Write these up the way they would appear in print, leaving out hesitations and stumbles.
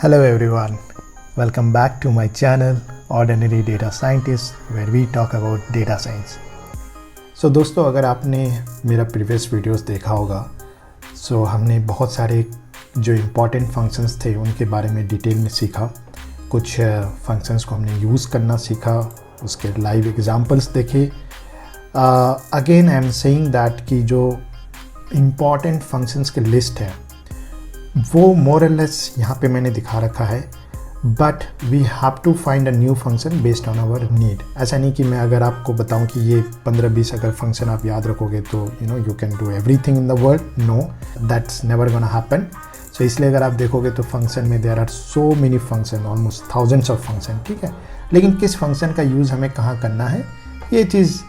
Hello everyone, welcome back to my channel Ordinary Data Scientist where we talk about data science. So दोस्तों, अगर आपने मेरा previous videos देखा होगा हमने बहुत सारे जो इम्पोर्टेंट फंक्शंस थे उनके बारे में डिटेल में सीखा। कुछ फंक्शंस को हमने यूज़ करना सीखा, उसके लाइव एग्जांपल्स देखे। Again I am saying that कि जो इम्पॉर्टेंट फंक्शंस की लिस्ट है वो मोर और लेस यहाँ पे मैंने दिखा रखा है, but we have to find a new function based on our need. ऐसा नहीं कि मैं अगर आपको बताऊँ कि ये 15-20 अगर फंक्शन आप याद रखोगे तो you can do everything in the world. No, that's never gonna happen. So इसलिए अगर आप देखोगे तो फंक्शन में there are so many function, almost thousands of function, ठीक है। लेकिन किस फंक्शन का यूज़ हमें कहाँ करना है ये चीज़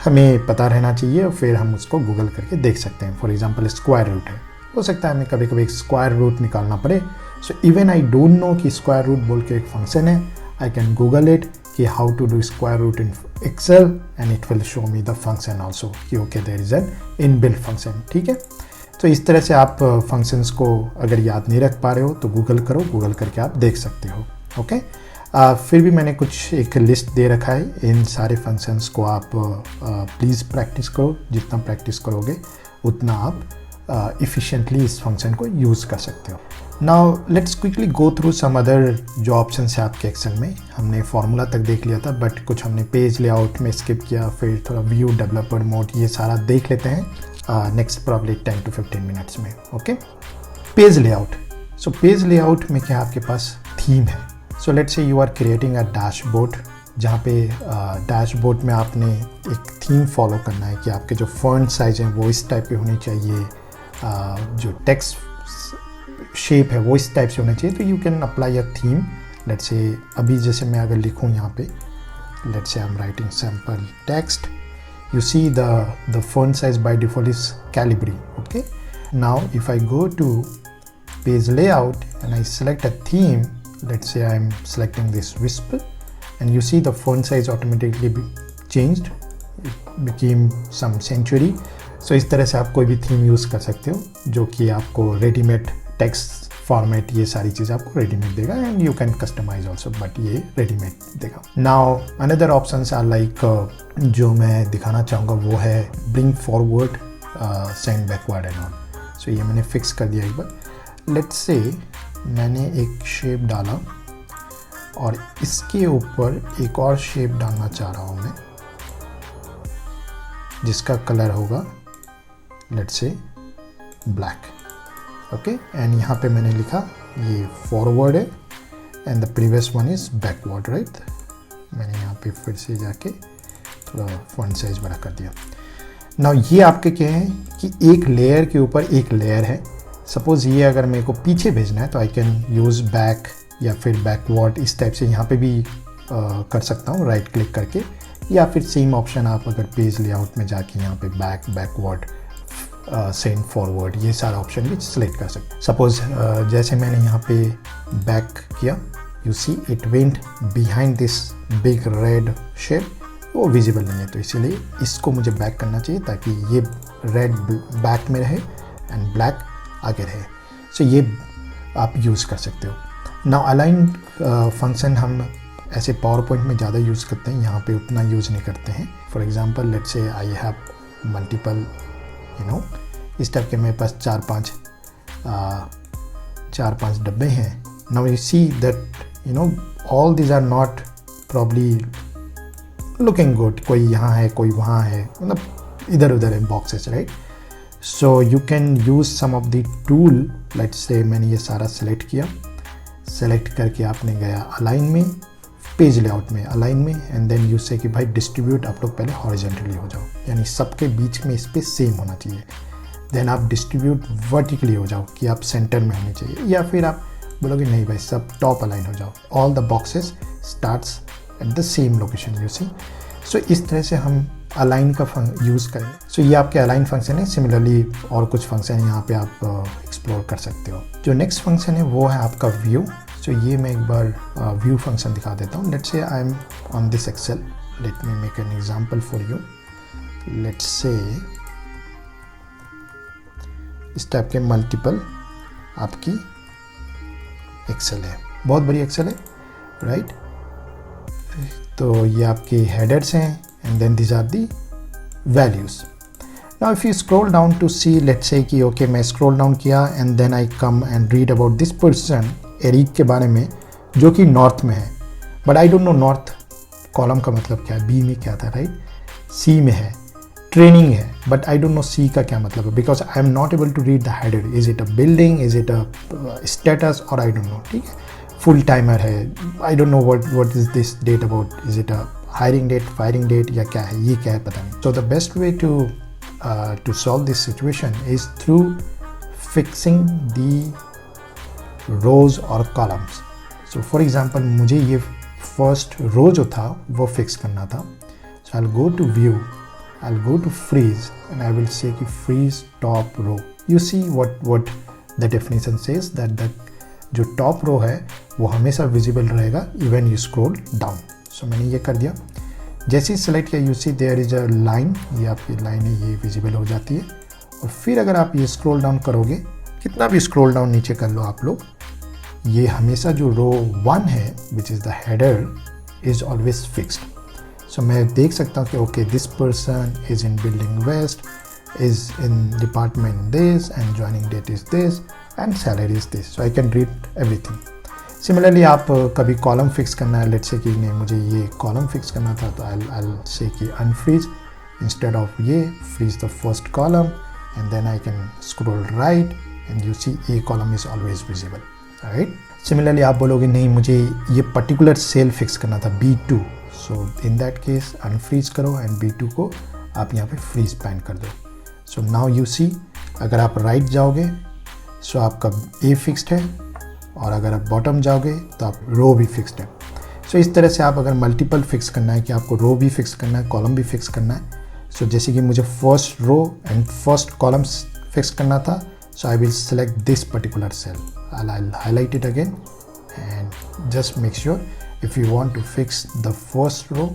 हमें पता रहना चाहिए और फिर हम उसको गूगल करके देख सकते हैं। फॉर एग्जाम्पल स्क्वायर रूट है, हो सकता है हमें कभी कभी स्क्वायर रूट निकालना पड़े। So even I don't know कि स्क्वायर रूट बोल के एक फंक्शन है, आई कैन गूगल इट कि how to do square root in Excel and it will show me the function also कि okay there is an inbuilt function, ठीक है। तो इस तरह से आप फंक्शंस को अगर याद नहीं रख पा रहे हो तो गूगल करो, गूगल करके आप देख सकते हो, ओके। फिर भी मैंने कुछ एक लिस्ट दे रखा है, इन सारे फंक्शंस को आप प्लीज़ प्रैक्टिस करो। जितना प्रैक्टिस करोगे उतना आप efficiently इस फंक्शन को यूज़ कर सकते हो। Now let's quickly go through some other जो ऑप्शन है आपके एक्सेल में। हमने फार्मूला तक देख लिया था, बट कुछ हमने पेज लेआउट में स्किप किया, फिर थोड़ा व्यू, डेवलपर मोड, ये सारा देख लेते हैं नेक्स्ट प्रॉब्ली 10 to 15 मिनट्स में, okay. Page layout. So page layout में क्या आपके पास थीम है। So let's say you are creating a dashboard, जहाँ पे डैशबोर्ड में आपने एक थीम फॉलो करना है कि आपके जो फॉन्ट साइज हैं वो इस टाइप के होने चाहिए, जो टेक्स्ट शेप है वो इस टाइप से होना चाहिए। तो you can apply a theme. Let's से अभी जैसे मैं अगर लिखूँ यहाँ पे, let's say I am writing sample text, you see the font size by default is Calibri, okay. Now if I go to page layout and I select a theme, let's say I am selecting this Wisp and you see the font size automatically changed, it became some century. So इस तरह से आप कोई भी theme use कर सकते हो जो कि आपको रेडीमेड टेक्स्ट फॉर्मेट, ये सारी चीज़ आपको रेडीमेड देगा and you can customize also, but ये रेडीमेड देगा। Now another options are like, जो मैं दिखाना चाहूँगा वो है bring forward, send backward and on. So ये मैंने फिक्स कर दिया एक बार। लेट्स से मैंने एक शेप डाला और इसके ऊपर एक और शेप डालना चाह रहा हूँ मैं, जिसका कलर होगा let's say black, okay. And यहाँ पे मैंने लिखा ये फॉरवर्ड है and the previous one is backward, right. मैंने यहाँ पे फिर से जाके थोड़ा फॉन्ट साइज बड़ा कर दिया। नाउ ये आपके क्या है कि एक लेयर के ऊपर एक लेयर है। सपोज़ ये अगर मेरे को पीछे भेजना है तो आई कैन यूज़ बैक या फिर बैकवर्ड, इस टाइप से यहाँ पे भी कर सकता हूँ राइट क्लिक करके, या फिर सेम ऑप्शन आप अगर पेज लेआउट में जाके यहाँ पे बैक, बैकवर्ड, सेंड फॉरवर्ड, ये सारा ऑप्शन भी सिलेक्ट कर सकते हैं। सपोज जैसे मैंने यहाँ पे बैक किया, you see it went behind this big red shape, वो विजिबल नहीं है, तो इसीलिए इसको मुझे बैक करना चाहिए ताकि ये रेड बैक में रहे एंड ब्लैक आगे रहे। सो ये आप यूज़ कर सकते हो। नाउ अलाइन फंक्शन हम ऐसे पावर पॉइंट में ज़्यादा यूज़ करते हैं, यहाँ पे उतना यूज़ नहीं करते हैं। For example let's say I have multiple इस टाइप के मेरे पास 4-5 डब्बे हैं। Now you see that all these are not probably looking good, कोई यहाँ है कोई वहाँ है, मतलब इधर उधर है boxes, right. So you can use some of the tool. Let's say मैंने ये सारा सेलेक्ट किया, सेलेक्ट करके आपने गया अलाइन में, पेज लेआउट में अलाइन में, एंड देन यू से कि भाई डिस्ट्रीब्यूट, आप लोग पहले हॉरिजॉन्टली हो जाओ, यानी सबके बीच में स्पेस सेम होना चाहिए। देन आप डिस्ट्रीब्यूट वर्टिकली हो जाओ कि आप सेंटर में होने चाहिए, या फिर आप बोलोगे नहीं भाई सब टॉप अलाइन हो जाओ, all the boxes starts at the same location, you see. So इस तरह से हम अलाइन का यूज़ करेंगे। सो ये आपके अलाइन फंक्शन है। सिमिलरली और कुछ फंक्शन है यहाँ पे आप एक्सप्लोर कर सकते हो। जो नेक्स्ट फंक्शन है वो है आपका व्यू। सो ये मैं एक बार व्यू फंक्शन दिखा देता हूँ। Let's say I am on this Excel, let me make an example for you. Let's say इस टाइप के मल्टीपल आपकी एक्सेल है, बहुत बड़ी एक्सेल है, राइट। तो ये आपके हेडर्स हैं and then these are the values. Now if you scroll down to see, let's say कि ओके मैं स्क्रॉल डाउन किया and then I come and read about this person, Eric के बारे में, जो कि नॉर्थ में है, but I don't know north column का मतलब क्या है, बी में क्या था, राइट, सी में है, ट्रेनिंग है, but I don't know C का क्या मतलब है, because I am not able to read the header, is it a building, is it a status, और आई डोंट नो, ठीक है, फुल टाइमर है, I don't know what is this date about, is it a hiring date, firing date, या क्या है, ये क्या है पता नहीं। So the best way to solve this situation is through fixing the रोज और कॉलम्स। सो फॉर एग्जाम्पल मुझे ये फर्स्ट रो जो था वो फिक्स करना था, so I will go to view, I'll go to freeze and I will say कि freeze top row. You see what the definition says that जो top row है वो हमेशा visible रहेगा even you scroll down. So मैंने ये कर दिया, जैसे ही select किया you see there is a line, ये आपकी line है, ये visible हो जाती है। और फिर अगर आप ये scroll down करोगे, कितना भी scroll down नीचे कर लो आप लोग, ये हमेशा जो row 1 है which is the header is always fixed. सो मैं देख सकता हूँ कि okay this person is in building west, is in department this and joining date is this and salary is this, so I can read everything. Similarly आप कभी column fix करना है, let's say कि नहीं मुझे ये कॉलम फिक्स करना था, तो आई से कि अनफ्रीज, इंस्टेड ऑफ ये freeze the first column and then I can scroll right and you see A column is always visible, right. Similarly आप बोलोगे नहीं मुझे ये पर्टिकुलर सेल फिक्स करना था B2, so in that case unfreeze करो and B2 को आप यहाँ पे फ्रीज पैन कर दो। सो नाउ यू सी, अगर आप राइट जाओगे सो आपका A फिक्स्ड है, और अगर आप बॉटम जाओगे तो आप रो भी फिक्स्ड है। सो इस तरह से आप अगर मल्टीपल फिक्स करना है कि आपको रो भी फिक्स करना है, कॉलम भी फिक्स करना है, सो जैसे कि मुझे first row and first column fix करना था, so I will select this particular cell. I'll highlight it again and just make sure if you want to fix the first row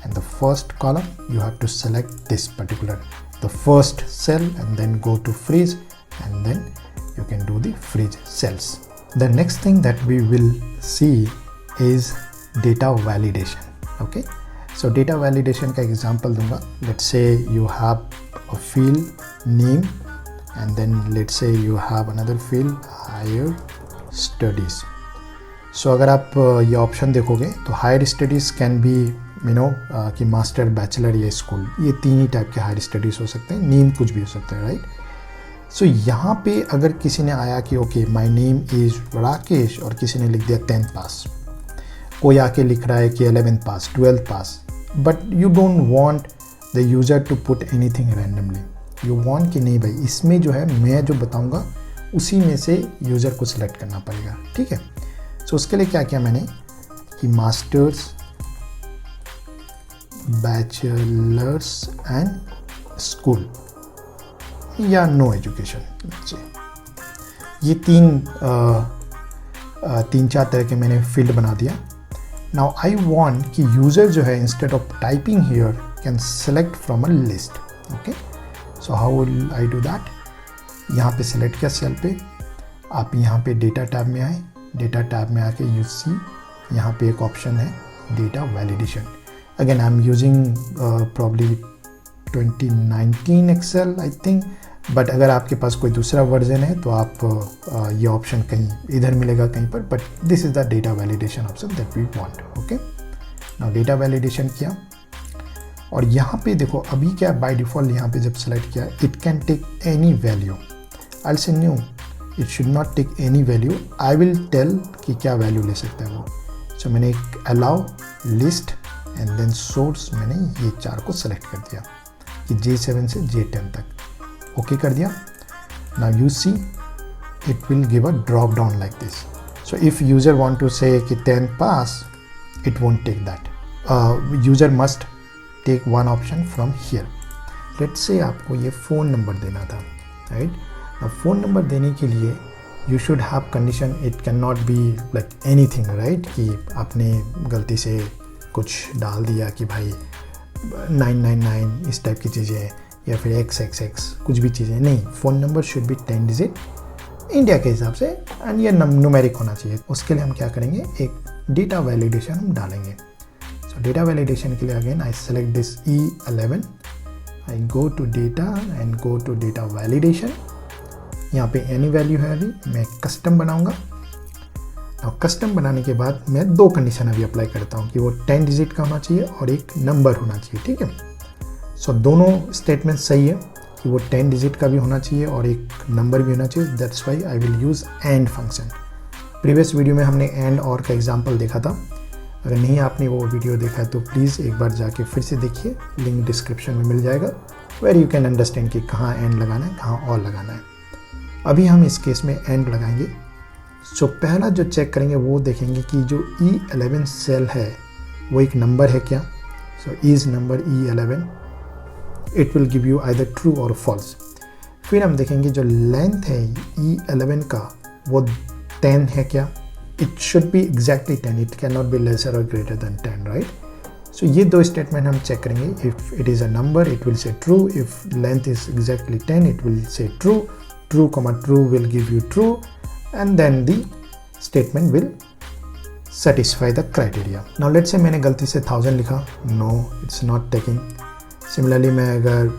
and the first column, you have to select this particular, the first cell, and then go to freeze, and then you can do the freeze cells. The next thing that we will see is data validation. Okay, so data validation का example दूंगा. Let's say you have a field name and then let's say you have another field higher studies. So अगर आप ये option देखोगे तो higher studies can be कि master, bachelor या school, ये तीन ही टाइप के हायर स्टडीज़ हो सकते हैं, नेम कुछ भी हो सकते हैं, राइट। सो यहाँ पे अगर किसी ने आया कि okay my name is Rakesh और किसी ने लिख दिया 10th पास, कोई आके लिख रहा है कि 11th pass, 12th pass, but you don't want the user to put anything randomly, you want कि नहीं भाई इसमें जो है मैं जो बताऊंगा उसी में से यूज़र को सिलेक्ट करना पड़ेगा, ठीक है। सो उसके लिए क्या किया मैंने कि मास्टर्स, बैचलर्स एंड स्कूल या नो एजुकेशन, ये तीन चार तरह के मैंने फील्ड बना दिया। नाउ आई वांट कि यूज़र जो है instead of typing here can select from a list. Okay, so how will I do that? यहाँ पे सिलेक्ट किया सेल पे, आप यहाँ पे डेटा टैब में आए, डेटा टैब में आके यू सी यहाँ पे एक ऑप्शन है data validation. Again I am using probably 2019 Excel I think, but अगर आपके पास कोई दूसरा वर्जन है तो आप ये ऑप्शन कहीं इधर मिलेगा कहीं पर, but this is the data validation option that we want. Okay, now data validation किया और यहाँ पे देखो अभी क्या बाय डिफ़ॉल्ट यहाँ पे जब सेलेक्ट किया it can take any value. I say no it should not take any value, I will tell कि क्या वैल्यू ले सकता है वो। सो मैंने एक allow list and then source, मैंने ये 4 को सेलेक्ट कर दिया कि J7 से J10 तक। ओके कर दिया। Now you see it will give a drop down like this. So if user want to say कि 10 pass, it won't take that, user must take one option from here. Let's say आपको ये phone number देना था, right. अब phone number देने के लिए you should have condition, it can not be like anything, right, कि आपने गलती से कुछ डाल दिया कि भाई 999 इस टाइप की चीज़ें या फिर XXX कुछ भी चीज़ें नहीं। Phone number should be 10 digit India के हिसाब से, एंड ये न्यूमेरिक होना चाहिए। उसके लिए हम क्या करेंगे, एक डेटा वैलिडेशन हम डालेंगे। सो डेटा वैलिडेशन के लिए again I select this E11, I go to data and go to data validation. यहाँ पे एनी वैल्यू है, अभी मैं कस्टम बनाऊंगा। और कस्टम बनाने के बाद मैं 2 कंडीशन अभी अप्लाई करता हूँ कि वो 10 डिजिट का होना चाहिए और एक नंबर होना चाहिए, ठीक है। सो दोनों स्टेटमेंट सही है कि वो 10 डिजिट का भी होना चाहिए और एक नंबर भी होना चाहिए। That's why I will use and function. Previous video में हमने एंड और का एग्जांपल देखा था। अगर नहीं आपने वो वीडियो देखा है तो प्लीज़ एक बार जाके फिर से देखिए, लिंक डिस्क्रिप्शन में मिल जाएगा, वेर यू कैन अंडरस्टैंड कि कहाँ एंड लगाना है, कहाँ और लगाना है। अभी हम इस केस में एंड लगाएंगे। सो पहला जो चेक करेंगे वो देखेंगे कि जो E11 सेल है वो एक नंबर है क्या। So is number E11, it will give you either true और फॉल्स। फिर हम देखेंगे जो लेंथ है E11 का वो 10 है क्या। It should be exactly 10, it can not be lesser और ग्रेटर देन 10, राइट। सो ये 2 स्टेटमेंट हम चेक करेंगे। If it is a number it will say true, if length is exactly 10 it will say true, true comma true will give you true, and then the statement will satisfy the criteria. Now let's say मैंने गलती से 1000 लिखा, no it's not taking. Similarly मैं अगर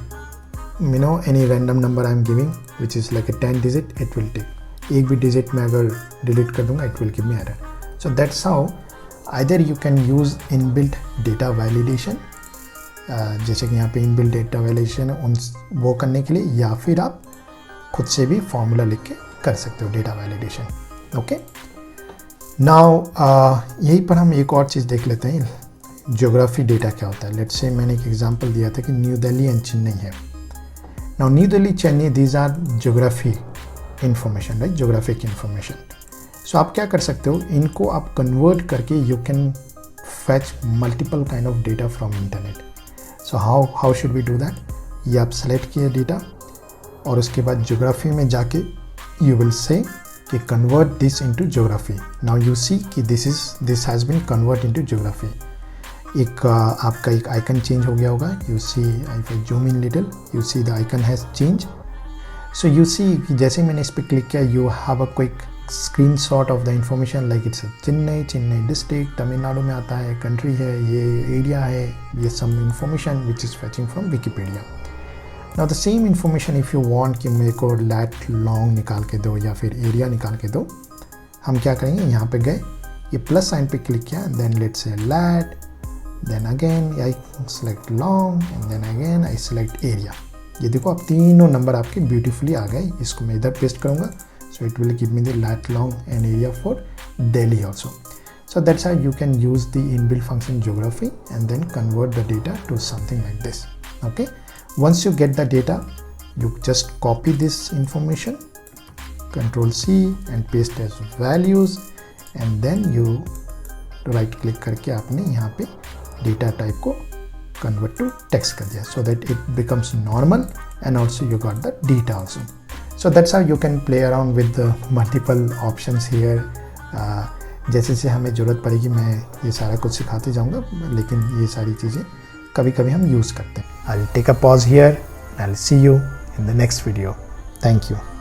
any random number I am giving which is like a 10 digit, it will take. एक भी digit मैं अगर delete कर दूंगा it will give me error. So that's how either you can use inbuilt data validation, जैसे कि यहाँ पे inbuilt data validation वो करने के लिए, या फिर आप खुद से भी फॉर्मूला लिख के कर सकते हो डेटा वैलिडेशन। ओके, नाउ यहीं पर हम एक और चीज़ देख लेते हैं, ज्योग्राफी डेटा क्या होता है। लेट्स से मैंने एक एग्जांपल दिया था कि न्यू दिल्ली एंड चेन्नई है। Now New Delhi, Chennai, these are geography information, right, geographic information. So आप क्या कर सकते हो, इनको आप कन्वर्ट करके you can fetch multiple kind of data from internet. So how should we do that. ये आप सेलेक्ट किए डेटा और उसके बाद ज्योग्राफी में जाके you will say कि convert this into geography. Now you see कि this has been convert into geography. एक आपका एक आइकन चेंज हो गया होगा। You see if I zoom in little, you see the icon has changed. So you see कि जैसे मैंने इस पर क्लिक किया, you have a quick screenshot of the information like it's a Chennai district, Tamil Nadu में आता है, कंट्री है, ये एरिया है, ये some information which is fetching from Wikipedia. Now the same information if you want कि मेरे को lat long निकाल के दो या फिर एरिया निकाल के दो, हम क्या करेंगे, यहाँ पे गए, ये प्लस साइन पे क्लिक किया, then let's say lat, then again I select long and then again I select area. ये देखो अब तीनों नंबर आपके ब्यूटीफुली आ गए। इसको मैं इधर पेस्ट करूँगा, so it will give me the lat long and area for Delhi also. So that's how you can use the inbuilt function geography and then convert the data to something like this. Okay. Once you get the data, you just copy this information, Control C and paste as values, and then you right click करके आपने यहाँ पे data type को convert to text कर दिया, so that it becomes normal and also you got the data also. So that's how you can play around with the multiple options here. जैसे जैसे हमें ज़रूरत पड़ेगी मैं ये सारा कुछ सिखाते जाऊँगा, लेकिन ये सारी चीज़ें कभी कभी हम यूज़ करते हैं। I'll take a pause here and I'll see you in the next video. Thank you.